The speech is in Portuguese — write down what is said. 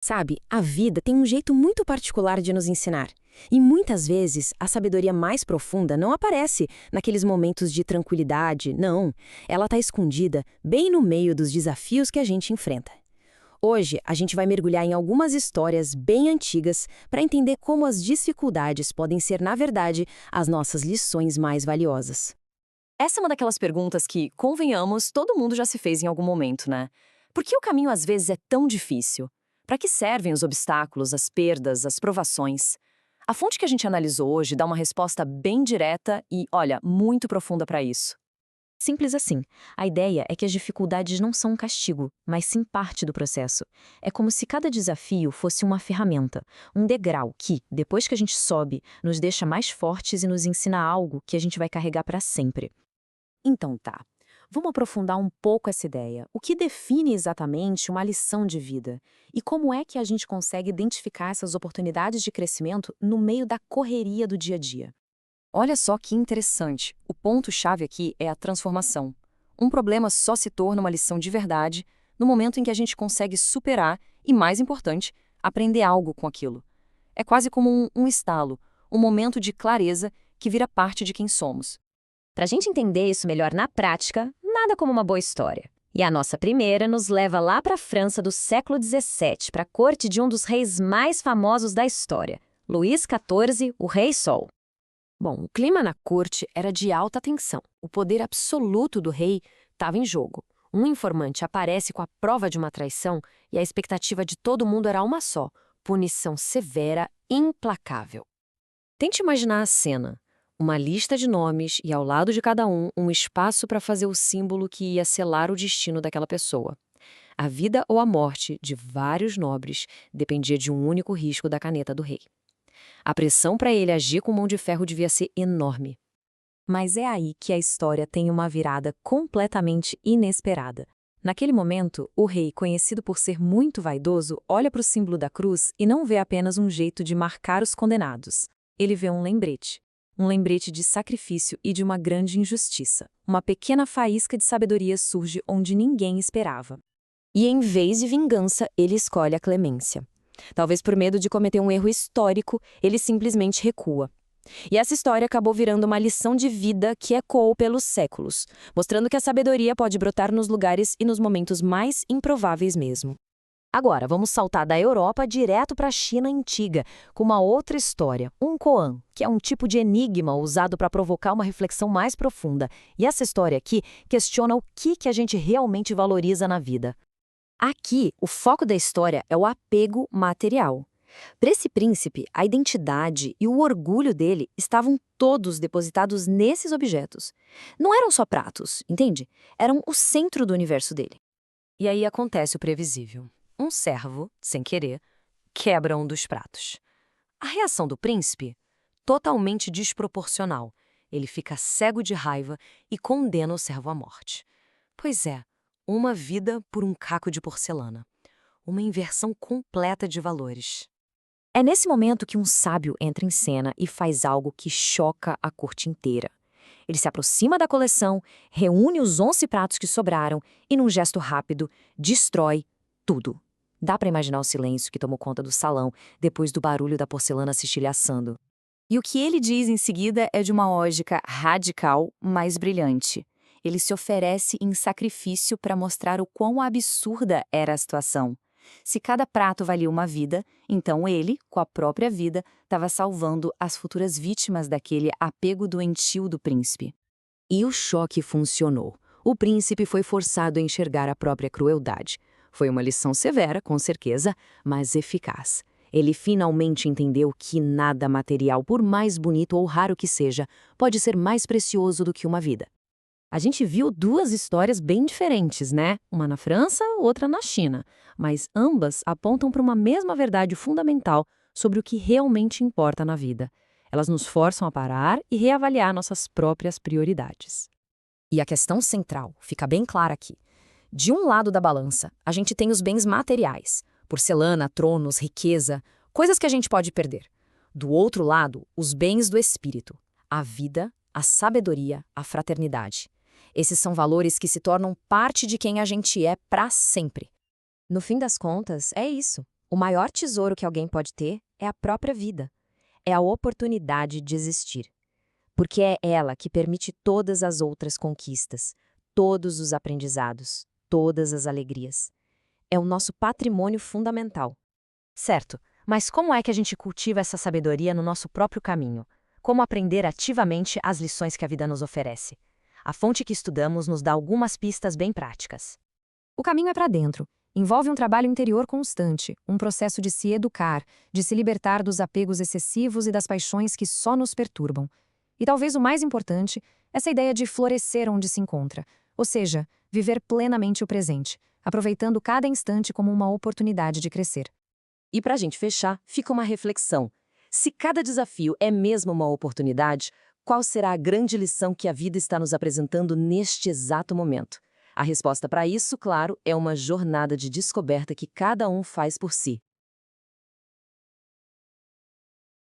Sabe, a vida tem um jeito muito particular de nos ensinar. E muitas vezes a sabedoria mais profunda não aparece naqueles momentos de tranquilidade, não. Ela está escondida bem no meio dos desafios que a gente enfrenta. Hoje, a gente vai mergulhar em algumas histórias bem antigas para entender como as dificuldades podem ser, na verdade, as nossas lições mais valiosas. Essa é uma daquelas perguntas que, convenhamos, todo mundo já se fez em algum momento, né? Por que o caminho às vezes é tão difícil? Para que servem os obstáculos, as perdas, as provações? A fonte que a gente analisou hoje dá uma resposta bem direta e, olha, muito profunda para isso. Simples assim. A ideia é que as dificuldades não são um castigo, mas sim parte do processo. É como se cada desafio fosse uma ferramenta, um degrau que, depois que a gente sobe, nos deixa mais fortes e nos ensina algo que a gente vai carregar para sempre. Então tá. Vamos aprofundar um pouco essa ideia. O que define exatamente uma lição de vida? E como é que a gente consegue identificar essas oportunidades de crescimento no meio da correria do dia a dia? Olha só que interessante. O ponto-chave aqui é a transformação. Um problema só se torna uma lição de verdade no momento em que a gente consegue superar e, mais importante, aprender algo com aquilo. É quase como um estalo, um momento de clareza que vira parte de quem somos. Para a gente entender isso melhor na prática, nada como uma boa história. E a nossa primeira nos leva lá para a França do século XVII, para a corte de um dos reis mais famosos da história, Luís XIV, o Rei Sol. Bom, o clima na corte era de alta tensão. O poder absoluto do rei estava em jogo. Um informante aparece com a prova de uma traição e a expectativa de todo mundo era uma só: punição severa, implacável. Tente imaginar a cena. Uma lista de nomes e, ao lado de cada um espaço para fazer o símbolo que ia selar o destino daquela pessoa. A vida ou a morte de vários nobres dependia de um único risco da caneta do rei. A pressão para ele agir com mão de ferro devia ser enorme. Mas é aí que a história tem uma virada completamente inesperada. Naquele momento, o rei, conhecido por ser muito vaidoso, olha para o símbolo da cruz e não vê apenas um jeito de marcar os condenados. Ele vê um lembrete. Um lembrete de sacrifício e de uma grande injustiça. Uma pequena faísca de sabedoria surge onde ninguém esperava. E em vez de vingança, ele escolhe a clemência. Talvez por medo de cometer um erro histórico, ele simplesmente recua. E essa história acabou virando uma lição de vida que ecoou pelos séculos, mostrando que a sabedoria pode brotar nos lugares e nos momentos mais improváveis mesmo. Agora, vamos saltar da Europa direto para a China antiga, com uma outra história, um koan, que é um tipo de enigma usado para provocar uma reflexão mais profunda. E essa história aqui questiona o que a gente realmente valoriza na vida. Aqui, o foco da história é o apego material. Para esse príncipe, a identidade e o orgulho dele estavam todos depositados nesses objetos. Não eram só pratos, entende? Eram o centro do universo dele. E aí acontece o previsível. Um servo, sem querer, quebra um dos pratos. A reação do príncipe? Totalmente desproporcional. Ele fica cego de raiva e condena o servo à morte. Pois é, uma vida por um caco de porcelana. Uma inversão completa de valores. É nesse momento que um sábio entra em cena e faz algo que choca a corte inteira. Ele se aproxima da coleção, reúne os 11 pratos que sobraram e, num gesto rápido, destrói tudo. Dá para imaginar o silêncio que tomou conta do salão depois do barulho da porcelana se estilhaçando. E o que ele diz em seguida é de uma lógica radical, mas brilhante. Ele se oferece em sacrifício para mostrar o quão absurda era a situação. Se cada prato valia uma vida, então ele, com a própria vida, estava salvando as futuras vítimas daquele apego doentio do príncipe. E o choque funcionou. O príncipe foi forçado a enxergar a própria crueldade. Foi uma lição severa, com certeza, mas eficaz. Ele finalmente entendeu que nada material, por mais bonito ou raro que seja, pode ser mais precioso do que uma vida. A gente viu duas histórias bem diferentes, né? Uma na França, outra na China. Mas ambas apontam para uma mesma verdade fundamental sobre o que realmente importa na vida. Elas nos forçam a parar e reavaliar nossas próprias prioridades. E a questão central fica bem clara aqui. De um lado da balança, a gente tem os bens materiais, porcelana, tronos, riqueza, coisas que a gente pode perder. Do outro lado, os bens do espírito, a vida, a sabedoria, a fraternidade. Esses são valores que se tornam parte de quem a gente é para sempre. No fim das contas, é isso. O maior tesouro que alguém pode ter é a própria vida. É a oportunidade de existir. Porque é ela que permite todas as outras conquistas, todos os aprendizados, todas as alegrias. É o nosso patrimônio fundamental. Certo, mas como é que a gente cultiva essa sabedoria no nosso próprio caminho? Como aprender ativamente as lições que a vida nos oferece? A fonte que estudamos nos dá algumas pistas bem práticas. O caminho é para dentro. Envolve um trabalho interior constante, um processo de se educar, de se libertar dos apegos excessivos e das paixões que só nos perturbam. E talvez o mais importante, essa ideia de florescer onde se encontra, ou seja, viver plenamente o presente, aproveitando cada instante como uma oportunidade de crescer. E para a gente fechar, fica uma reflexão. Se cada desafio é mesmo uma oportunidade, qual será a grande lição que a vida está nos apresentando neste exato momento? A resposta para isso, claro, é uma jornada de descoberta que cada um faz por si.